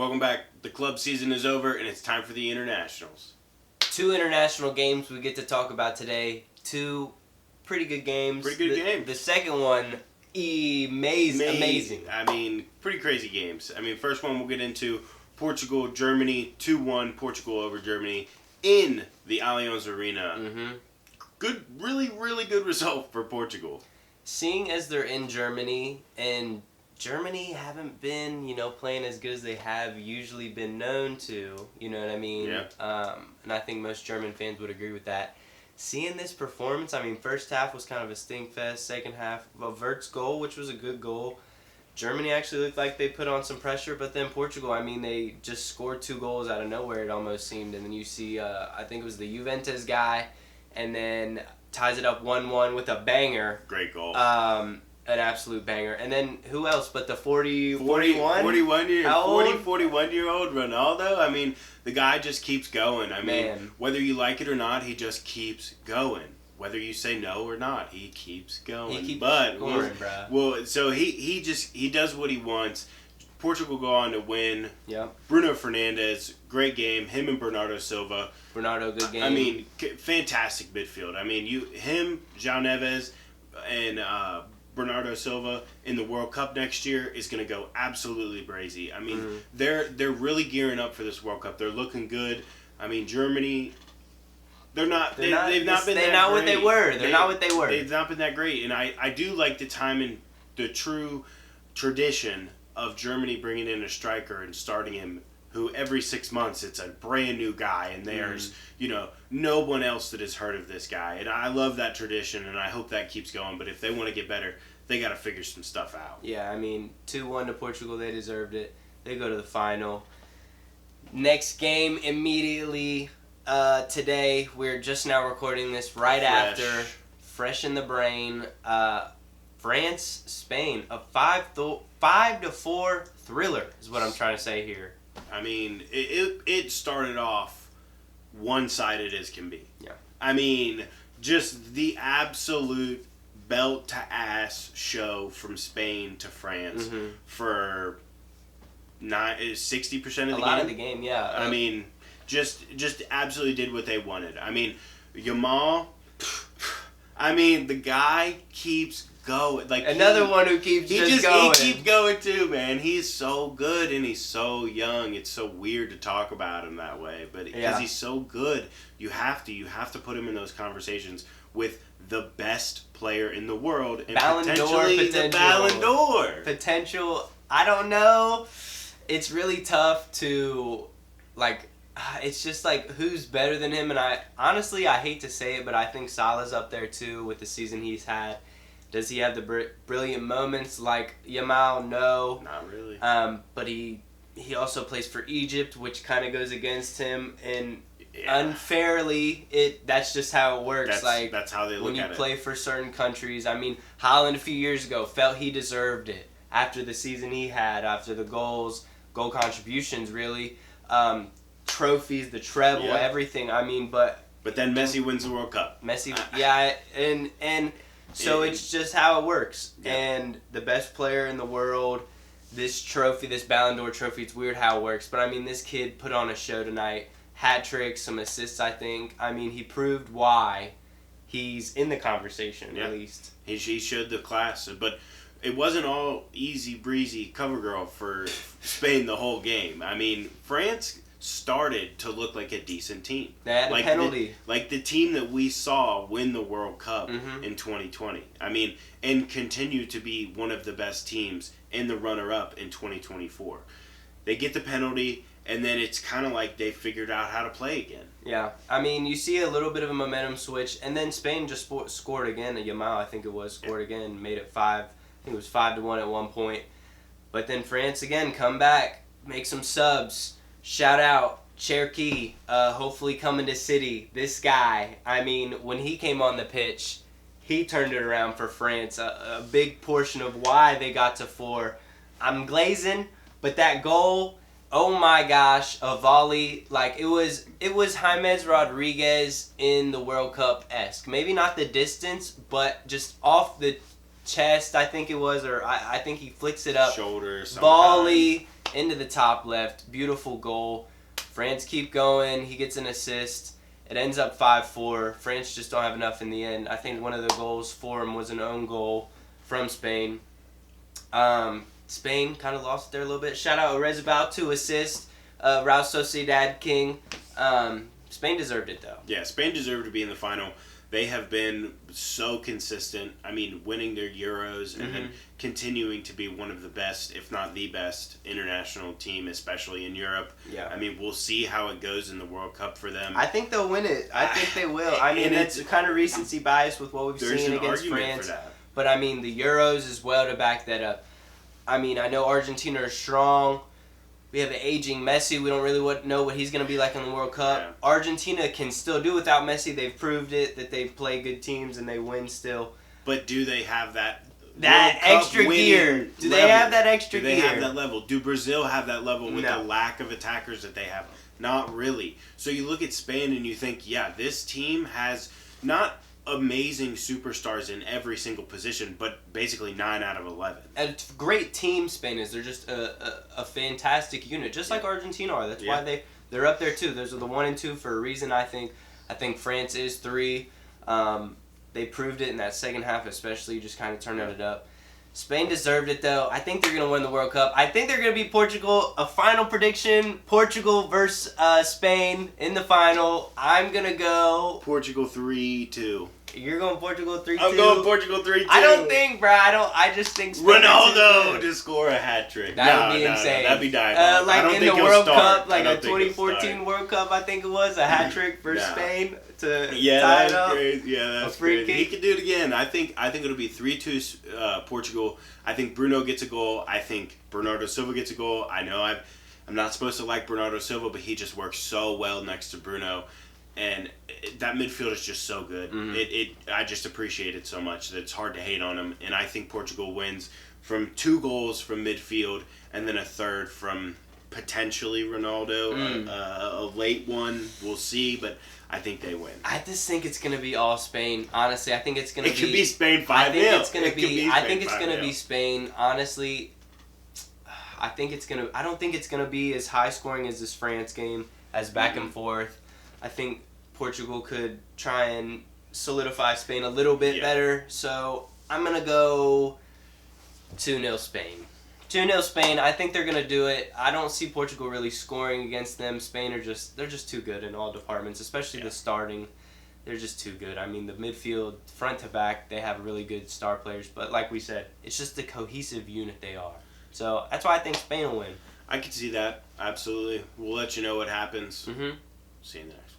Welcome back. The club season is over, and it's time for the internationals. 2 international games we get to talk about today. 2 pretty good games. Games. The second one, amazing. I mean, pretty crazy games. I mean, first one we'll get into Portugal, Germany, 2-1 Portugal over Germany in the Allianz Arena. Mm-hmm. Good, really good result for Portugal. Seeing as they're in Germany, and Germany haven't been, playing as good as they have usually been known to, you know what I mean? Yeah. And I think most German fans would agree with that. Seeing this performance, I mean, first half was kind of a stink fest. Second half, Vert's goal, which was a good goal. Germany actually looked like they put on some pressure, but then Portugal, I mean, they just scored 2 goals out of nowhere, it almost seemed. And then you see, I think it was the Juventus guy, and then ties it up 1-1 with a banger. Great goal. An absolute banger. And then who else but the 41-year-old Ronaldo? I mean, the guy just keeps going. I mean, whether you like it or not, he just keeps going. Whether you say no or not, he keeps going. He keeps going, bro. Well, so he does what he wants. Portugal go on to win. Yep. Bruno Fernandes, great game. Him and Bernardo Silva. Bernardo, good game. I mean, fantastic midfield. I mean, him, João Neves, and Bernardo Silva in the World Cup next year is going to go absolutely crazy. I mean, they're really gearing up for this World Cup. They're looking good. I mean, Germany, they've not been that great. They're not what they were. They're not what they were. They've not been that great. And I do like the time and the true tradition of Germany bringing in a striker and starting him, who every 6 months it's a brand new guy, and there's no one else that has heard of this guy. And I love that tradition, and I hope that keeps going. But if they want to get better, they got to figure some stuff out. Yeah, I mean, 2-1 to Portugal, they deserved it. They go to the final. Next game immediately today. We're just now recording this after, fresh in the brain. France, Spain, a 5-4 thriller is what I'm trying to say here. I mean, it started off one-sided as can be. Yeah. I mean, just the absolute belt-to-ass show from Spain to France for 60% of the game. A lot of the game, yeah. I mean, just absolutely did what they wanted. I mean, Yamal, the guy keeps going. Like another one who keeps going. He keeps going too, man. He's so good and he's so young. It's so weird to talk about him that way, but because he's so good, you have to put him in those conversations with the best player in the world and potentially the Ballon d'Or potential. I don't know. It's really tough to it's just like who's better than him, and I honestly hate to say it, but I think Salah's up there too with the season he's had. Does he have the brilliant moments like Yamal? No. Not really. But he also plays for Egypt, which kind of goes against him, and unfairly, that's just how it works. That's how they look at it. When you play for certain countries, I mean, Haaland a few years ago felt he deserved it after the season he had, after the goal contributions, really, trophies, the treble, everything. I mean, but then Messi wins the World Cup. and. So it's just how it works. Yeah. And the best player in the world, this trophy, this Ballon d'Or trophy, it's weird how it works. But, I mean, this kid put on a show tonight. Hat trick, some assists, I think. I mean, he proved why he's in the conversation, at least. He showed the class. But it wasn't all easy breezy cover girl for Spain the whole game. I mean, France started to look like a decent team. They had a penalty. Like the team that we saw win the World Cup in 2020. I mean, and continue to be one of the best teams in the runner-up in 2024. They get the penalty, and then it's kind of like they figured out how to play again. Yeah. I mean, you see a little bit of a momentum switch, and then Spain just scored again. Yamal, I think it was, scored again, made it 5. I think it was 5-1 at one point. But then France, again, come back, make some subs. Shout out Cherki, hopefully coming to City. This guy, I mean, when he came on the pitch, he turned it around for France. A big portion of why they got to 4. I'm glazing, but that goal, oh my gosh, a volley. Like, it was James Rodriguez in the World Cup-esque. Maybe not the distance, but just off the chest, I think it was, or I think he flicks it up. Shoulder, volley. into the top left. Beautiful goal. France keep going. He gets an assist. It ends up 5-4. France just don't have enough in the end. I think one of the goals for him was an own goal from Spain. Spain kind of lost there a little bit. Shout out Rezabal to assist. Real Sociedad King. Spain deserved it, though. Yeah, Spain deserved to be in the final. They have been so consistent. I mean, winning their Euros and then continuing to be one of the best, if not the best, international team, especially in Europe. Yeah. I mean, we'll see how it goes in the World Cup for them. I think they'll win it. I think they will. I mean, it's kind of recency bias with what we've seen against France. For that. But, I mean, the Euros as well to back that up. I mean, I know Argentina are strong. We have an aging Messi. We don't really know what he's going to be like in the World Cup. Yeah. Argentina can still do without Messi. They've proved it, that they play good teams and they win still. But do they have that extra gear? Do they have that extra gear? Do they have that level? Do Brazil have that level with the lack of attackers that they have? Not really. So you look at Spain and you think, yeah, this team has not amazing superstars in every single position, but basically 9 out of 11. A great team Spain is. They're just a fantastic unit, just like Argentina are. That's why they're up there too. Those are the 1 and 2 for a reason. I think France is 3. They proved it in that second half, especially just kind of turning it up. Spain deserved it though. I think they're gonna win the World Cup. I think they're gonna beat Portugal. A final prediction: Portugal versus Spain in the final. I'm gonna go Portugal 3-2. You're going Portugal 3-2. I'm going Portugal 3-2. I don't think, bro. I just think Spain Ronaldo to score a hat trick. That would be insane. That'd be diabolical. Like in the World Cup, like a 2014 World Cup, I think it was a hat trick for Spain to tie it up. Crazy. Yeah, that's crazy. He could do it again. I think it'll be 3-2 Portugal. I think Bruno gets a goal. I think Bernardo Silva gets a goal. I know I'm not supposed to like Bernardo Silva, but he just works so well next to Bruno. And that midfield is just so good. I just appreciate it so much that it's hard to hate on him. And I think Portugal wins from 2 goals from midfield and then a third from potentially Ronaldo. A late one, we'll see, but I think they win. I just think it's going to be all Spain. Honestly, I think it's going to be... It could be Spain 5-0. I think it's going to be Spain. Honestly, I think it's going to... I don't think it's going to be as high scoring as this France game, as back and forth. I think Portugal could try and solidify Spain a little bit better. So I'm going to go 2-0 Spain. 2-0 Spain. I think they're going to do it. I don't see Portugal really scoring against them. Spain they're just too good in all departments, especially the starting. They're just too good. I mean, the midfield, front to back, they have really good star players. But like we said, it's just the cohesive unit they are. So that's why I think Spain will win. I could see that. Absolutely. We'll let you know what happens. See you next.